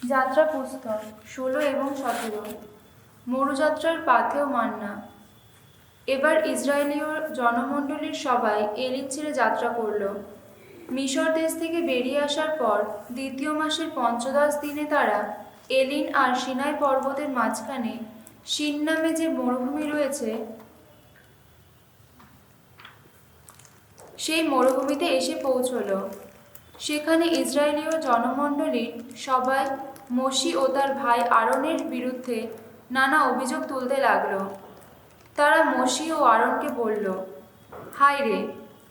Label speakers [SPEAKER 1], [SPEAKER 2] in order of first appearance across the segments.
[SPEAKER 1] যাত্রা পুস্তক ১৬ এবং ১৭। মরুযাত্রার পাথেয় মান্না। এবার ইসরায়েলীয় জনমণ্ডলীর সবাই এলিম ছেড়ে যাত্রা করল। মিশর দেশ থেকে বেরিয়ে আসার পর দ্বিতীয় মাসের পঞ্চদশ দিনে তারা এলিন আর সিনাই পর্বতের মাঝখানে সিন নামে যে মরুভূমি রয়েছে সেই মরুভূমিতে এসে পৌঁছল। সেখানে ইসরায়েলীয় জনমণ্ডলীর সবাই মোশি ও তার ভাই আরনের বিরুদ্ধে নানা অভিযোগ তুলতে লাগল। তারা মোশি ও আরনকে বলল, হায় রে,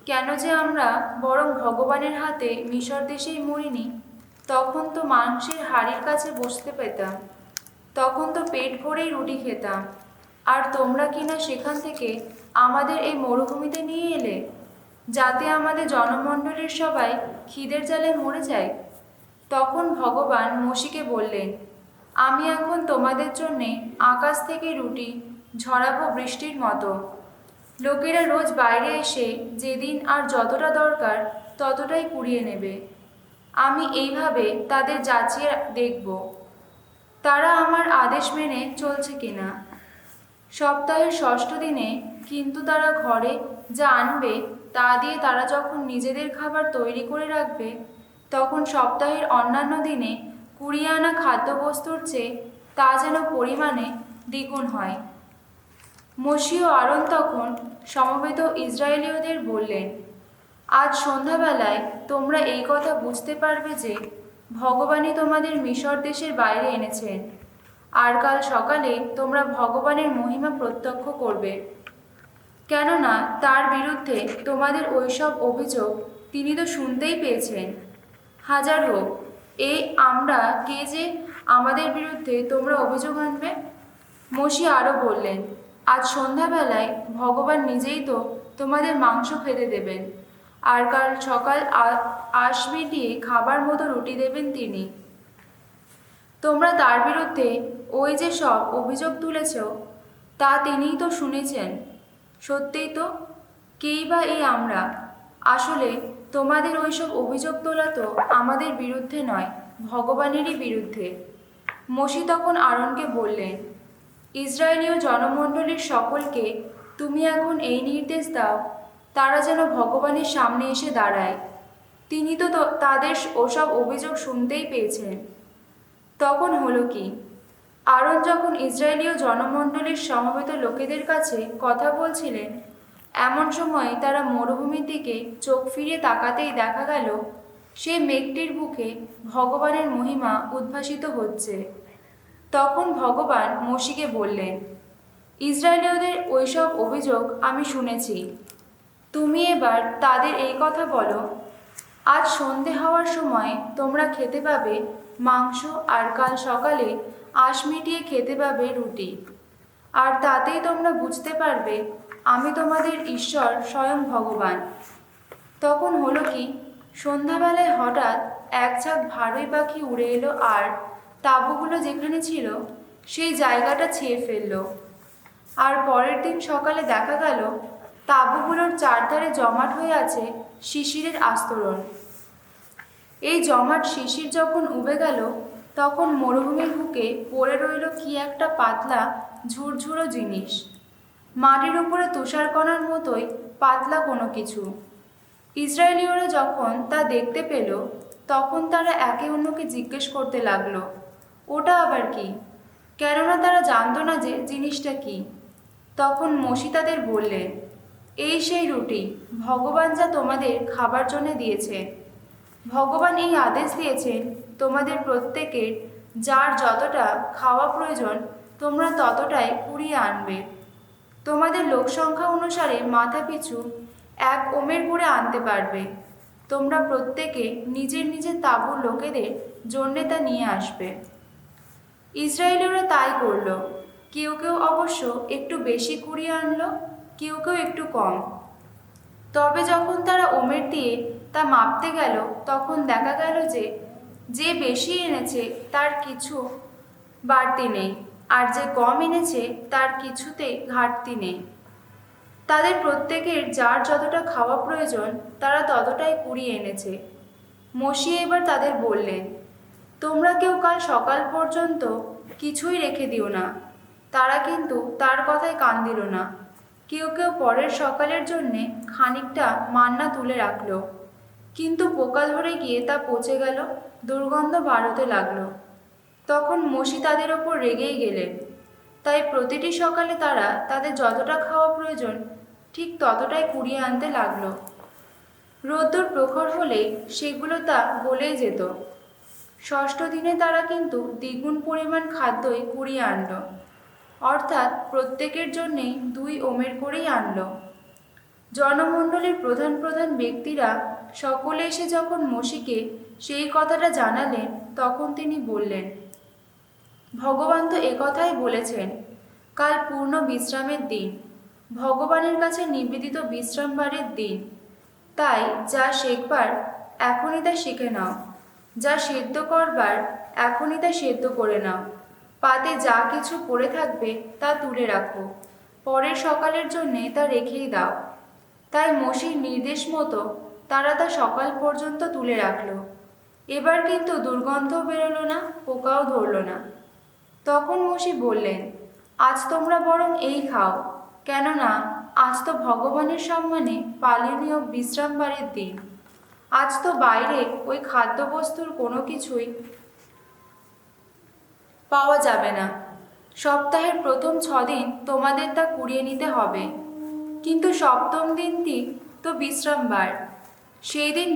[SPEAKER 1] কেন যে আমরা বরং ভগবানের হাতে মিশর দেশেই মরিনি, তখন তো মাংসের হাড়ির কাছে বসতে পেতাম, তখন তো পেট ভরেই রুটি খেতাম, আর তোমরা কিনা সেখান থেকে আমাদের এই মরুভূমিতে নিয়ে এলে, যাতে আমাদের জনমণ্ডলীর সবাই খিদের জ্বালায় মরে যায়। তখন ভগবান মোশিকে বললেন, আমি এখন তোমাদের জন্যে আকাশ থেকে রুটি ঝরাবো বৃষ্টির মতো। লোকেরা রোজ বাইরে এসে যেদিন আর যতটা দরকার ততটাই কুড়িয়ে নেবে। আমি এইভাবে তাদের যাচিয়ে দেখব তারা আমার আদেশ মেনে চলছে কিনা। সপ্তাহের ষষ্ঠ দিনে কিন্তু তারা ঘরে যা আনবে তা দিয়ে তারা যখন নিজেদের খাবার তৈরি করে রাখবে, তখন সপ্তাহের অন্যান্য দিনে কুড়িয়ে আনা খাদ্যবস্তুর চেয়ে তা যেন পরিমাণে দ্বিগুণ হয়। মোশি ও আরন তখন সমবেত ইসরায়েলীয়দের বললেন, আজ সন্ধ্যাবেলায় তোমরা এই কথা বুঝতে পারবে যে ভগবানই তোমাদের মিশর দেশের বাইরে এনেছেন, আর কাল সকালে তোমরা ভগবানের মহিমা প্রত্যক্ষ করবে। কেননা তার বিরুদ্ধে তোমাদের ওইসব অভিযোগ তিনি তো শুনতেই পেয়েছেন। হাজার হোক, এই আমরা কে যে আমাদের বিরুদ্ধে তোমরা অভিযোগ আনবে। মোশি আরও বললেন, আজ সন্ধ্যাবেলায় ভগবান নিজেই তো তোমাদের মাংস খেতে দেবেন, আর কাল সকাল আশ মিটিয়ে খাবার মতো রুটি দেবেন তিনি। তোমরা তার বিরুদ্ধে ওই যে সব অভিযোগ তুলেছ তা তিনিই তো শুনেছেন। সত্যিই তো, কেই বা এই আমরা? আসলে তোমাদের ওইসব অভিযোগ তোলা তো আমাদের বিরুদ্ধে নয়, ভগবানেরই বিরুদ্ধে। মোশি তখন আরনকে বললেন, ইসরায়েলীয় জনমণ্ডলীর সকলকে তুমি এখন এই নির্দেশ দাও, তারা যেন ভগবানের সামনে এসে দাঁড়ায়। তিনি তো তাদের ওসব অভিযোগ শুনতেই পেয়েছেন। তখন হলো কি, আরন যখন ইসরায়েলীয় জনমণ্ডলীর সমবেত লোকেদের কাছে কথা বলছিলেন, এমন সময় তারা মরুভূমির দিকে চোখ ফিরিয়ে তাকাতেই দেখা গেল সেই মেঘটির বুকে ভগবানের মহিমা উদ্ভাসিত হচ্ছে। তখন ভগবান মোশিকে বললেন, ইসরায়েলীয়দের ওইসব অভিযোগ আমি শুনেছি, তুমি এবার তাদের এই কথা বলো, আজ সন্ধে হওয়ার সময় তোমরা খেতে পাবে মাংস, আর কাল সকালে আশ মিটিয়ে খেতে পাবে রুটি, আর তাতেই তোমরা বুঝতে পারবে আমি তোমাদের ঈশ্বর স্বয়ং ভগবান। তখন হলো কি, সন্ধ্যাবেলায় হঠাৎ এক ঝাঁক ভারী পাখি উড়ে এলো আর তাঁবুগুলো যেখানে ছিল সেই জায়গাটা ছেয়ে ফেলল। আর পরের দিন সকালে দেখা গেল তাঁবুগুলোর চারধারে জমাট হয়ে আছে শিশিরের আস্তরণ। এই জমাট শিশির যখন উবে গেল, তখন মরুভূমির বুকে পড়ে রইল কি একটা পাতলা ঝুরঝুরো জিনিস, মাটির উপরে তুষারকণার মতোই পাতলা কোনো কিছু। ইসরায়েলীয়রা যখন তা দেখতে পেল, তখন তারা একে অন্যকে জিজ্ঞেস করতে লাগলো, ওটা আবার কি? কেননা তারা জানতো না যে জিনিসটা কি। তখন মোশি তাদের বললেন, এই সেই রুটি ভগবান যা তোমাদের খাবার জন্য দিয়েছে। ভগবান এই আদেশ দিয়েছেন, তোমাদের প্রত্যেকের যার যতটা খাওয়া প্রয়োজন তোমরা ততটাই কুড়িয়ে আনবে। তোমাদের লোকসংখ্যা অনুসারে মাথা পিছু 1 ওমের করে আনতে পারবে। তোমরা প্রত্যেকে নিজের নিজের তাঁবুর লোকেদের জন্যে তা নিয়ে আসবে। ইসরায়েলীয়রা তাই করল। কেউ কেউ অবশ্য একটু বেশি কুড়িয়ে আনলো, কেউ কেউ একটু কম। তবে যখন তারা ওমের দিয়ে তা মাপতে গেল, তখন দেখা গেল যে যে বেশি এনেছে তার কিছু বাড়তি নেই, আর যে কম এনেছে তার কিছুতেই ঘাটতি নেই। তাদের প্রত্যেকের যার যতটা খাওয়া প্রয়োজন তারা ততটাই কুড়িয়ে এনেছে। মোশি এবার তাদের বললেন, তোমরা কেউ কাল সকাল পর্যন্ত কিছুই রেখে দিও না। তারা কিন্তু তার কথায় কান দিল না। কেউ কেউ পরের সকালের জন্যে খানিকটা মান্না তুলে রাখলো, কিন্তু পোকা ধরে গিয়ে তা পচে গেল, দুর্গন্ধ বাড়তে লাগলো। তখন মসি তাদের ওপর রেগেই গেলেন। তাই প্রতিটি সকালে তারা তাদের যতটা খাওয়া প্রয়োজন ঠিক ততটাই কুড়িয়ে আনতে লাগলো। রোদ্দুর প্রখর হলেই সেগুলো তা গলেই যেত। ষষ্ঠ দিনে তারা কিন্তু দ্বিগুণ পরিমাণ খাদ্যই কুড়িয়ে আনলো, অর্থাৎ প্রত্যেকের জন্যেই 2 ওমের করেই আনলো। জনমণ্ডলীর প্রধান প্রধান ব্যক্তিরা সকলে এসে যখন মসিকে সেই কথাটা জানালেন, তখন তিনি বললেন, ভগবান তো একথাই বলেছেন, কাল পূর্ণ বিশ্রামের দিন, ভগবানের কাছে নিবেদিত বিশ্রামবারের দিন। তাই যা শেখবার এখনই তা শিখে নাও, যা সেদ্ধ করবার এখনই তা সেদ্ধ করে নাও। পাতে যা কিছু পড়ে থাকবে তা তুলে রাখো, পরের সকালের জন্যে তা রেখেই দাও। তাই মসির নির্দেশ মতো তারা তা সকাল পর্যন্ত তুলে রাখল। এবার কিন্তু দুর্গন্ধও বেরোলো না, পোকাও ধরল না। তখন মসি বললেন, আজ তোমরা বরং এই খাও, কেননা আজ তো ভগবানের সম্মানে পালনীয় বিশ্রামবারের দিন। আজ তো বাইরে ওই খাদ্যবস্তুর কোনো কিছুই পাওয়া যাবে না। সপ্তাহের প্রথম 6 দিন তোমাদের তা কুড়িয়ে নিতে হবে, কিন্তু সপ্তম দিনটি তো বিশ্রামবার, সেই দিন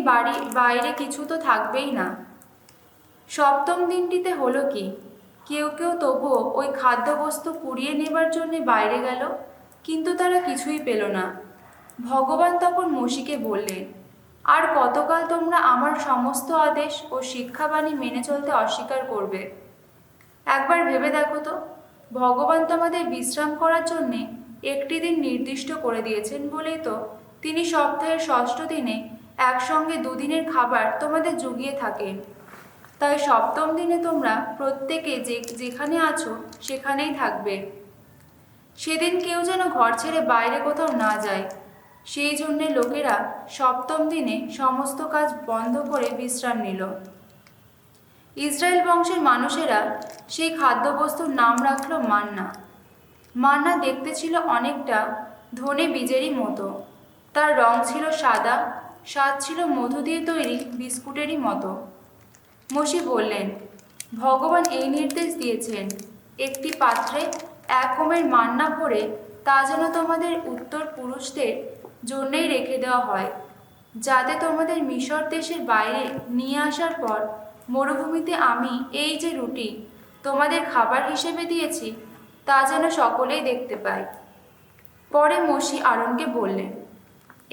[SPEAKER 1] বাইরে কিছু তো থাকবেই না। সপ্তম দিনটিতে হলো কি, কেউ কেউ তবুও ওই খাদ্যবস্তু কুড়িয়ে নেবার জন্যে বাইরে গেল, কিন্তু তারা কিছুই পেল না। ভগবান তখন মসিকে বললেন, আর কতকাল তোমরা আমার সমস্ত আদেশ ও শিক্ষাবাণী মেনে চলতে অস্বীকার করবে? একবার ভেবে দেখো তো, ভগবান তোমাদের বিশ্রাম করার জন্যে একটি দিন নির্দিষ্ট করে দিয়েছেন বলেই তো তিনি সপ্তাহের ষষ্ঠ দিনে একসঙ্গে 2 দিনের খাবার তোমাদের জুগিয়ে থাকেন। তাই সপ্তম দিনে তোমরা প্রত্যেকে যেখানে আছো সেখানেই থাকবে। সেদিন কেউ যেন ঘর ছেড়ে বাইরে কোথাও না যায়, সেই জন্যে লোকেরা সপ্তম দিনে সমস্ত কাজ বন্ধ করে বিশ্রাম নিল। ইসরায়েল বংশের মানুষেরা সেই খাদ্যবস্তুর নাম রাখল মান্না। মান্না দেখতে ছিল অনেকটা ধনে বীজেরই মতো, তার রং ছিল সাদা, স্বাদ ছিল মধু দিয়ে তৈরি বিস্কুটেরই মতো। মসি বললেন, ভগবান এই নির্দেশ দিয়েছেন, একটি পাত্রে 1 ওমের মান্না ভরে তা যেন তোমাদের উত্তর পুরুষদের জন্যেই রেখে দেওয়া হয়, যাতে তোমাদের মিশর দেশের বাইরে নিয়ে আসার পর মরুভূমিতে আমি এই যে রুটি তোমাদের খাবার হিসেবে দিয়েছি তা যেন সকলেই দেখতে পায়। পরে মসি আরনকে বললেন,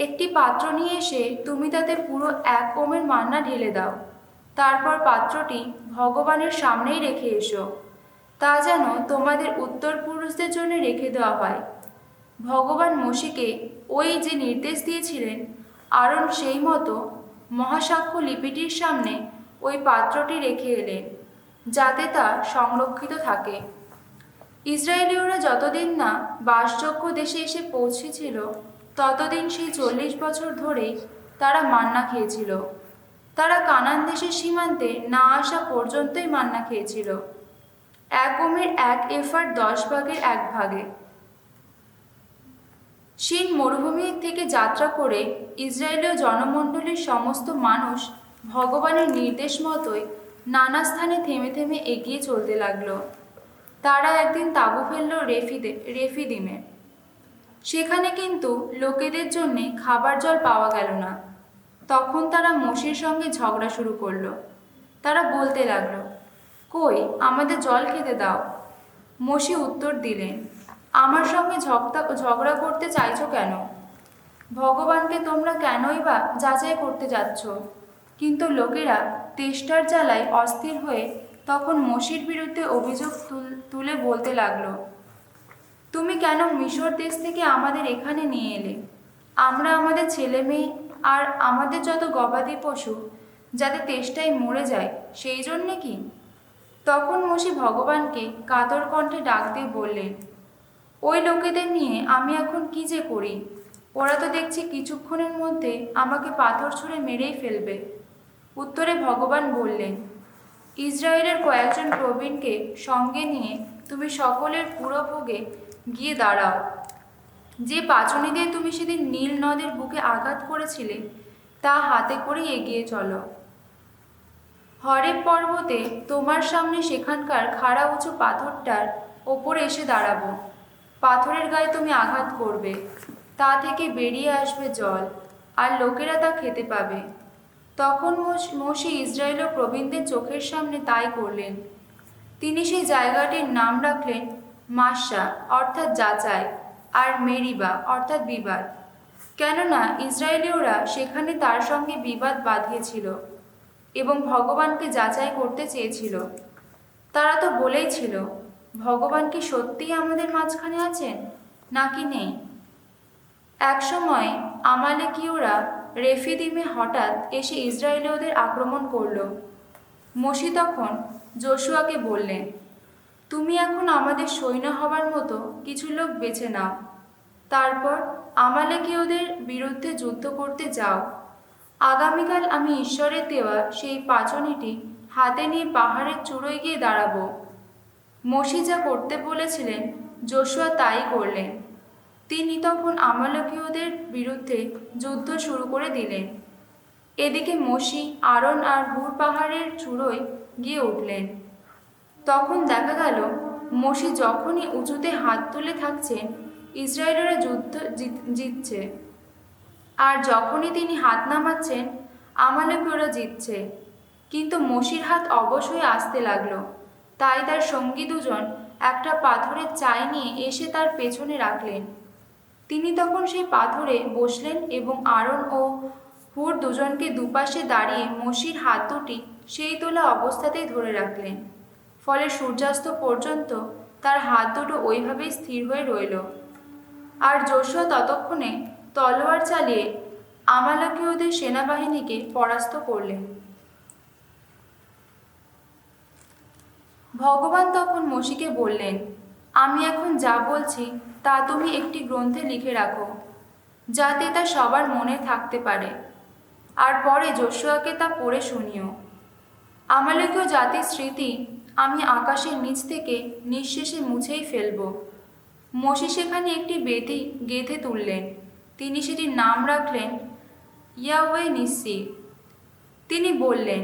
[SPEAKER 1] একটি পাত্র নিয়ে এসে তুমি তাতে পুরো 1 ওমের মান্না ঢেলে দাও, তারপর পাত্রটি ভগবানের সামনেই রেখে এসো, তা যেন তোমাদের উত্তর পুরুষদের জন্য রেখে দেওয়া হয়। ভগবান মসিকে ওই যে নির্দেশ দিয়েছিলেন, আরন সেই মতো মহাসাক্ষ্য লিপিটির সামনে ওই পাত্রটি রেখে এলেন, যাতে তা সংরক্ষিত থাকে। ইসরায়েলীয়রা যতদিন না বাসযোগ্য দেশে এসে পৌঁছেছিল, ততদিন সেই 40 বছর ধরেই তারা মান্না খেয়েছিল। তারা কানান দেশের সীমান্তে না আসা পর্যন্তই মান্না খেয়েছিল, 1 ওমের 1 এফার 10 ভাগের 1 ভাগে। সিন মরুভূমি থেকে যাত্রা করে ইসরায়েলীয় জনমণ্ডলীর সমস্ত মানুষ ভগবানের নির্দেশ মতোই নানা স্থানে থেমে থেমে এগিয়ে চলতে লাগলো। তারা একদিন তাঁবু ফেলল রেফিদিমে। সেখানে কিন্তু লোকেদের জন্যে খাবার জল পাওয়া গেল না। তখন তারা মসির সঙ্গে ঝগড়া শুরু করলো। তারা বলতে লাগলো, কই, আমাদের জল খেতে দাও। মসি উত্তর দিলেন, আমার সঙ্গে ঝগড়া করতে চাইছো কেন? ভগবানকে তোমরা কেনই বা যাচাই করতে যাচ্ছ? কিন্তু লোকেরা তেষ্টার জ্বালায় অস্থির হয়ে তখন মসির বিরুদ্ধে অভিযোগ তুলে বলতে লাগলো, তুমি কেন মিশর দেশ থেকে আমাদের এখানে নিয়ে এলে? আমরা আমাদের ছেলে মেয়ে আর আমাদের যত গবাদি পশু যাতে তেষ্টায় মরে যায়, সেই জন্যে কি? তখন মসি ভগবানকে কাতর কণ্ঠে ডাক দিয়ে বললেন, ওই লোকেদের নিয়ে আমি এখন কি যে করি? ওরা তো দেখছি কিছুক্ষণের মধ্যে আমাকে পাথর ছুঁড়ে মেরেই ফেলবে। উত্তরে ভগবান বললেন, ইসরায়েলের কয়েকজন প্রবীণকে সঙ্গে নিয়ে তুমি সকলের পুরভোগে গিয়ে দাঁড়াও। যে পাঁচুনি দিয়ে তুমি সেদিন নীল নদের বুকে আঘাত করেছিলে তা হাতে করে এগিয়ে চলো। হরেব পর্বতে তোমার সামনে সেখানকার খাড়া উঁচু পাথরটার ওপরে এসে দাঁড়াবো। পাথরের গায়ে তুমি আঘাত করবে, তা থেকে বেরিয়ে আসবে জল, আর লোকেরা তা খেতে পাবে। তখন মোশে ইসরায়েল ও প্রবীণদের চোখের সামনে তাই করলেন। তিনি সেই জায়গাটির নাম রাখলেন মাসা অর্থাৎ যাচাই, আর মেরিবা অর্থাৎ বিবাদ, কেননা ইসরায়েলীয়রা সেখানে তার সঙ্গে বিবাদ বাঁধিয়েছিল এবং ভগবানকে যাচাই করতে চেয়েছিল। তারা তো বলেইছিল, ভগবান কি সত্যিই আমাদের মাঝখানে আছেন নাকি নেই। একসময় আমালেকীয়রা রেফিদিমে হঠাৎ এসে ইসরায়েলীয়দের আক্রমণ করল। মোশে তখন যোশুয়াকে বললেন, তুমি এখন আমাদের সৈন্য হবার মতো কিছু লোক বেছে নাও, তারপর আমালেকীয়দের বিরুদ্ধে যুদ্ধ করতে যাও। আগামীকাল আমি ঈশ্বরের দেওয়া সেই পাঁচনিটি হাতে নিয়ে পাহাড়ের চূড়োয় গিয়ে দাঁড়াবো। মোশে যা করতে বলেছিলেন যোশুয়া তাই করলেন। তিনি তখন আমালেকীয়দের বিরুদ্ধে যুদ্ধ শুরু করে দিলেন। এদিকে মোশে, আরন আর হুর পাহাড়ের চূড়োয় গিয়ে উঠলেন। তখন দেখা গেল মোশে যখনই উঁচুতে হাত তুলে থাকছেন, ইসরায়েলেরা যুদ্ধ জিতছে, আর যখনই তিনি হাত নামাচ্ছেন, আমালেকীয়রা জিতছে। কিন্তু মোশির হাত অবশ হয়ে আসতে লাগলো। তাই তার সঙ্গী দুজন একটা পাথরের চাই নিয়ে এসে তার পেছনে রাখলেন। তিনি তখন সেই পাথরে বসলেন এবং আরন ও হুর দুজনকে দুপাশে দাঁড়িয়ে মোশির হাত দুটি সেই তোলা অবস্থাতেই ধরে রাখলেন। ফলে সূর্যাস্ত পর্যন্ত তার হাত দুটো ওইভাবেই স্থির হয়ে রইল। আর যোশুয়া ততক্ষণে তলোয়ার চালিয়ে আমালেকীয়দের সেনাবাহিনীকে পরাস্ত করলেন। ভগবান তখন মোশিকে বললেন, আমি এখন যা বলছি তা তুমি একটি গ্রন্থে লিখে রাখো, যাতে তা সবার মনে থাকতে পারে, আর পরে যোশুয়াকে তা পড়ে শুনিও। আমালেকীয় জাতির স্মৃতি আমি আকাশের নিচ থেকে নিঃশেষে মুছেই ফেলব। মোশে সেখানে একটি বেদি গেঁথে তুললেন। তিনি সেটির নাম রাখলেন ইয়াহওয়ে নিসসি। তিনি বললেন,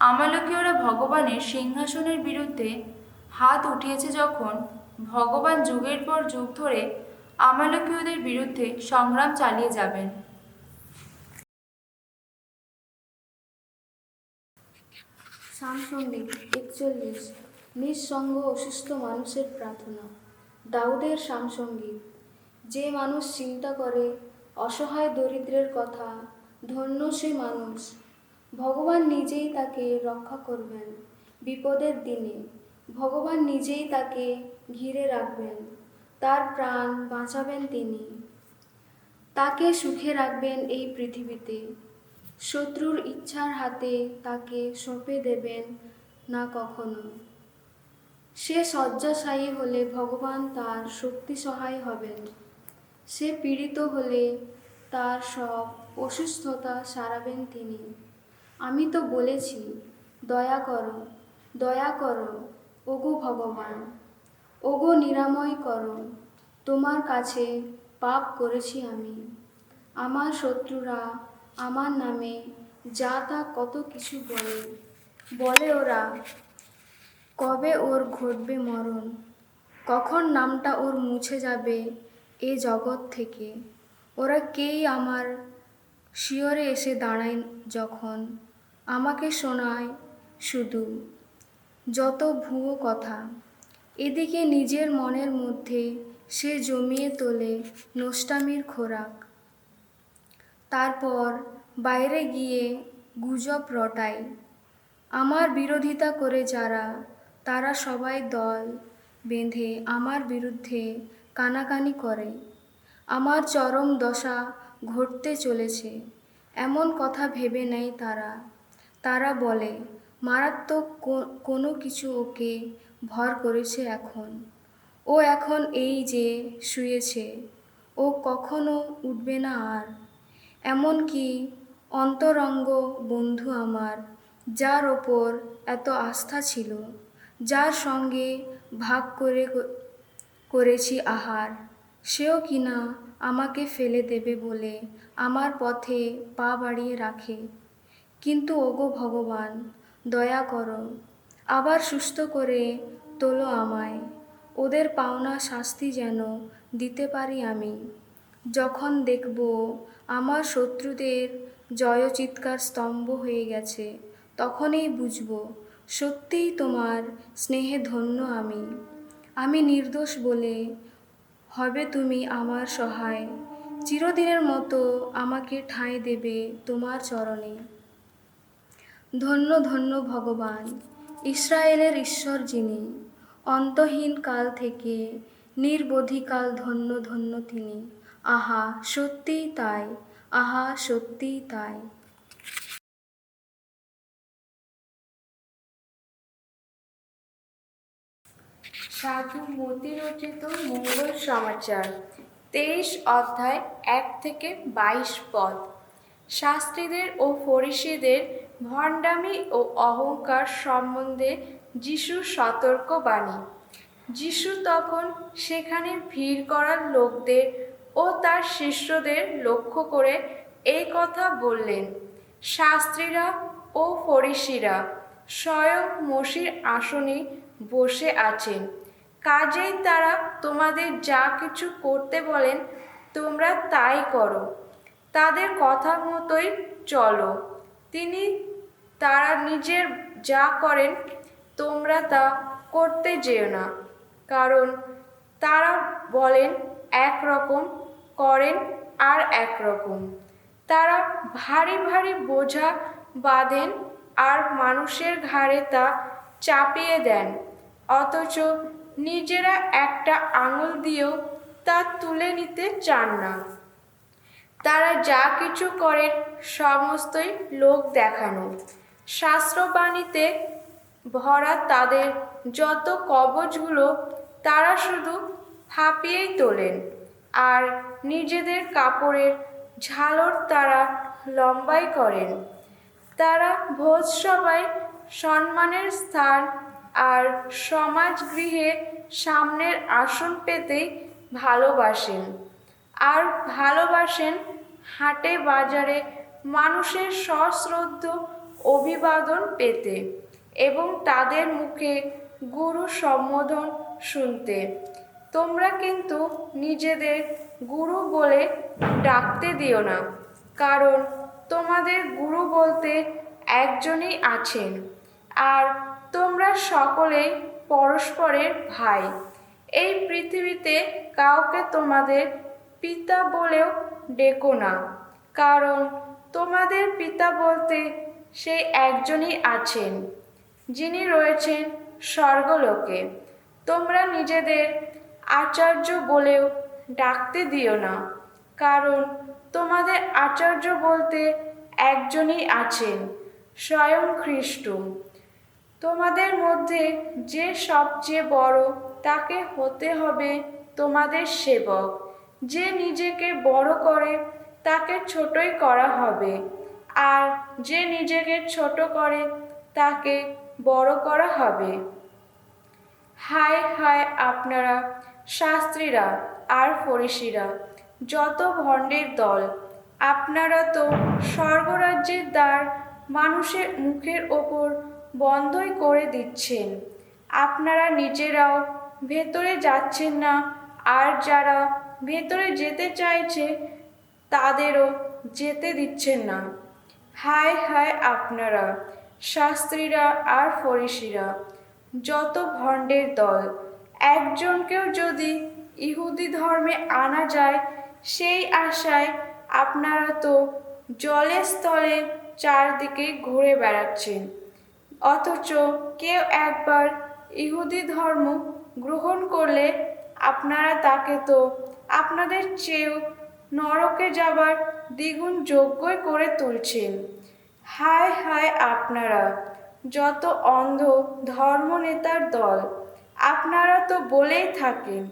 [SPEAKER 1] আমালেকীয়রা ভগবানের সিংহাসনের বিরুদ্ধে হাত উঠিয়েছে যখন, ভগবান যুগের পর যুগ ধরে আমালেকীয়দের বিরুদ্ধে সংগ্রাম চালিয়ে যাবেন।
[SPEAKER 2] সামসঙ্গীত 41। নিঃসঙ্গ অসুস্থ মানুষের প্রার্থনা। দাউদের সামসঙ্গীত। যে মানুষ চিন্তা করে অসহায় দরিদ্রের কথা, ধন্য সে মানুষ। ভগবান নিজেই তাকে রক্ষা করবেন বিপদের দিনে। ভগবান নিজেই তাকে ঘিরে রাখবেন, তার প্রাণ বাঁচাবেন তিনি। তাকে সুখে রাখবেন এই পৃথিবীতে, শত্রুর ইচ্ছার হাতে তাকে সঁপে দেবেন না কখনো। সে শয্যাশায়ী হলে ভগবান তার শক্তি সহায় হবেন। সে পীড়িত হলে তার সব অসুস্থতা সারাবেন তিনি। আমি তো বলেছি, দয়া করো, দয়া করো, ওগো ভগবান, ওগো নিরাময় করো। তোমার কাছে পাপ করেছি আমি। আমার শত্রুরা আমার নামে যা তা কত কিছু বলে। বলে ওরা, কবে ওর ঘটবে মরণ, কখন নামটা ওর মুছে যাবে এ জগৎ থেকে। ওরা কেই আমার শিয়রে এসে দাঁড়ায় যখন, আমাকে শোনায় শুধু যত ভুয়ো কথা। এদিকে নিজের মনের মধ্যে সে জমিয়ে তোলে নষ্টামির খোরাক। তারপর বাইরে গিয়ে গুজব রটায়। আমার বিরোধিতা করে যারা, তারা সবাই দল বেঁধে আমার বিরুদ্ধে কানাকানি করে। আমার চরম দশা ঘটতে চলেছে এমন কথা ভেবে নেয় তারা। তারা বলে, মারাত্মক কোনো কিছু ওকে ভর করেছে এখন। ও এখন এই যে শুয়েছে, ও কখনো উঠবে না আর। এমনকি অন্তরঙ্গ বন্ধু আমার যার ওপর এত আস্থা ছিল, যার সঙ্গে ভাগ করেছি আহার, সেও কিনা আমাকে ফেলে দেবে বলে আমার পথে পা বাড়িয়ে রাখে। কিন্তু ওগো ভগবান, দয়া করো, আবার সুস্থ করে তোলো আমায়। ওদের পাওনা শাস্তি যেন দিতে পারি আমি। যখন দেখব আমার শত্রুদের জয় চিৎকার স্তম্ভ হয়ে গেছে, তখনই বুঝব সত্যিই তোমার স্নেহে ধন্য আমি। আমি নির্দোষ বলে হবে তুমি আমার সহায়। চিরদিনের মতো আমাকে ঠাঁই দেবে তোমার চরণে। ধন্য ধন্য ভগবান, ইসরায়েলের ঈশ্বর যিনি, অন্তহীন কাল থেকে নির্বোধিকাল ধন্য ধন্য তিনি। আহা সত্যিই তাই, আহা সত্যিই তাই।
[SPEAKER 1] সাধু মতি রচিত মঙ্গল সমাচার, 23 অধ্যায় 1 থেকে 22 পদ। শাস্ত্রীদের ও ফরিসীদের ভণ্ডামি ও অহংকার সম্বন্ধে যিশুর সতর্কবাণী। যিশু তখন সেখানে ভিড় করার লোকদের ও তার শিষ্যদের লক্ষ্য করে এই কথা বললেন। শাস্ত্রীরা ও ফরিসীরা স্বয়ং মোশির আসনে বসে আছেন, কাজেই তারা তোমাদের যা কিছু করতে বলেন তোমরা তাই করো, তাদের কথা মতোই চলো। তারা নিজের যা করেন তোমরা তা করতে যেও না, কারণ তারা বলেন একরকম, করেন আর একরকম। তারা ভারী ভারী বোঝা বাঁধেন আর মানুষের ঘাড়ে তা চাপিয়ে দেন, অথচ নিজেরা একটা আঙুল দিয়েও তা তুলে নিতে চান না। তারা যা কিছু করেন সমস্তই লোক দেখানো। শাস্ত্রবাণীতে ভরা তাদের যত কবচগুলো তারা শুধু হাঁপিয়েই তোলেন, আর নিজেদের কাপড়ের ঝালর তারা লম্বাই করেন। তারা ভোজসভায় সম্মানের স্থান আর সমাজগৃহে সামনের আসন পেতেই ভালোবাসেন, আর ভালোবাসেন হাটে বাজারে মানুষের সশ্রদ্ধ অভিবাদন পেতে এবং তাদের মুখে গুরু সম্বোধন শুনতে। তোমরা কিন্তু নিজেদের গুরু বলে ডাকতে দিও না, কারণ তোমাদের গুরু বলতে একজনই আছেন, আর তোমরা সকলেই পরস্পরের ভাই। এই পৃথিবীতে কাউকে তোমাদের পিতা বলেও ডেকো না, কারণ তোমাদের পিতা বলতে সেই একজনই আছেন, যিনি রয়েছেন স্বর্গলোকে। তোমরা নিজেদের আচার্য বলেও ডাকতে দিও না, কারণ তোমাদের আচার্য বলতে একজনই আছেন, স্বয়ং খ্রিস্ট। তোমাদের মধ্যে যে সবচেয়ে বড় তাকে হতে হবে তোমাদের সেবক। যে নিজেকে বড় করে তাকে ছোটই করা হবে, আর যে নিজেকে ছোট করে তাকে বড় করা হবে। হায় হায় আপনারা শাস্ত্রীরা আর ফরিসীরা, যত ভণ্ডের দল! আপনারা তো স্বর্গরাজ্যের দ্বার মানুষের মুখের ওপর বন্ধই করে দিচ্ছেন। আপনারা নিজেরাও ভেতরে যাচ্ছেন না, আর যারা ভেতরে যেতে চাইছে তাদেরও যেতে দিচ্ছেন না। হায় হায় আপনারা শাস্ত্রীরা আর ফরিসীরা, যত ভণ্ডের দল! একজনকেও যদি ইহুদি ধর্মে আনা যায় সেই আশায় আপনারা তো জলে স্থলে চারদিকে ঘুরে বেড়াচ্ছেন, অথচ কেউ একবার ইহুদি ধর্ম গ্রহণ করলে আপনারা তাকে তো আপনাদের চেয়েও নরকে যাবার দ্বিগুণ যোগ্যই করে তুলছেন। হায় হায় আপনারা যত অন্ধ ধর্মনেতার দল! আপনারা তো বলেই থাকেন,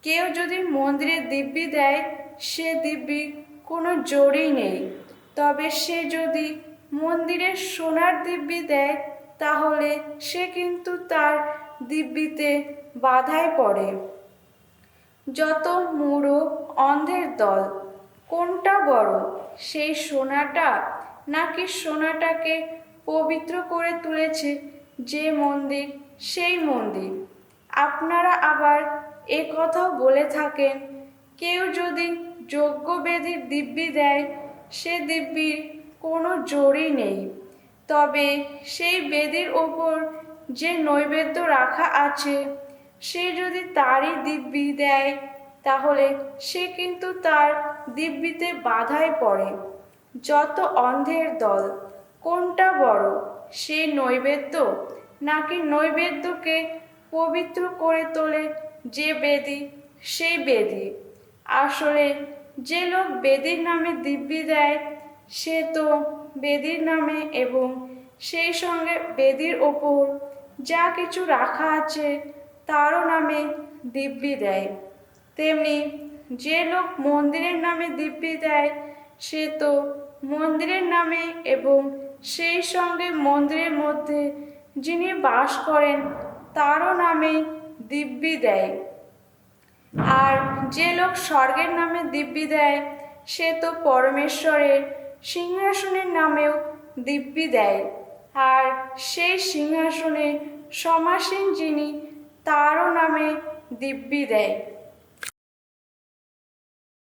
[SPEAKER 1] কেউ যদি মন্দিরে দিব্যি দেয় সে দিব্যি কোনো জোরই নেই, তবে সে যদি মন্দিরে সোনার দিব্যি দেয়, তাহলে সে কিন্তু তার দিব্যিতে বাধায় পড়ে। যত মূঢ় অন্ধের দল, কোনটা বড়, সেই সোনাটা নাকি সোনাটাকে পবিত্র করে তুলেছে যে মন্দির, সেই মন্দির? আপনারা আবার এ কথাও বলে থাকেন, কেউ যদি যজ্ঞ বেদির দিব্যি দেয়, সে দিব্যির কোনো জোরই নেই, তবে সেই বেদির ওপর যে নৈবেদ্য রাখা আছে, সে যদি তারই দিব্যি দেয়, তাহলে সে কিন্তু তার দিব্যিতে বাধায় পড়ে। যত অন্ধের দল, কোনটা বড়, সেই নৈবেদ্য নাকি নৈবেদ্যকে পবিত্র করে তোলে যে বেদি, সেই বেদি? আসলে যে লোক বেদির নামে দিব্যি দেয়, সে তো বেদির নামে এবং সেই সঙ্গে বেদির ওপর যা কিছু রাখা আছে তারও নামে দিব্যি দেয়। তেমনি যে লোক মন্দিরের নামে দিব্যি দেয়, সে তো মন্দিরের নামে এবং সেই সঙ্গে মন্দিরের মধ্যে যিনি বাস করেন তারও নামে দিব্যি দেয়। আর যে লোক স্বর্গের নামে দিব্যি দেয়, সে তো পরমেশ্বরের সিংহাসনের নামেও দিব্যি দেয়, আর সেই সিংহাসনে সমাসীন যিনি, তারও নামে দিব্যি দেয়।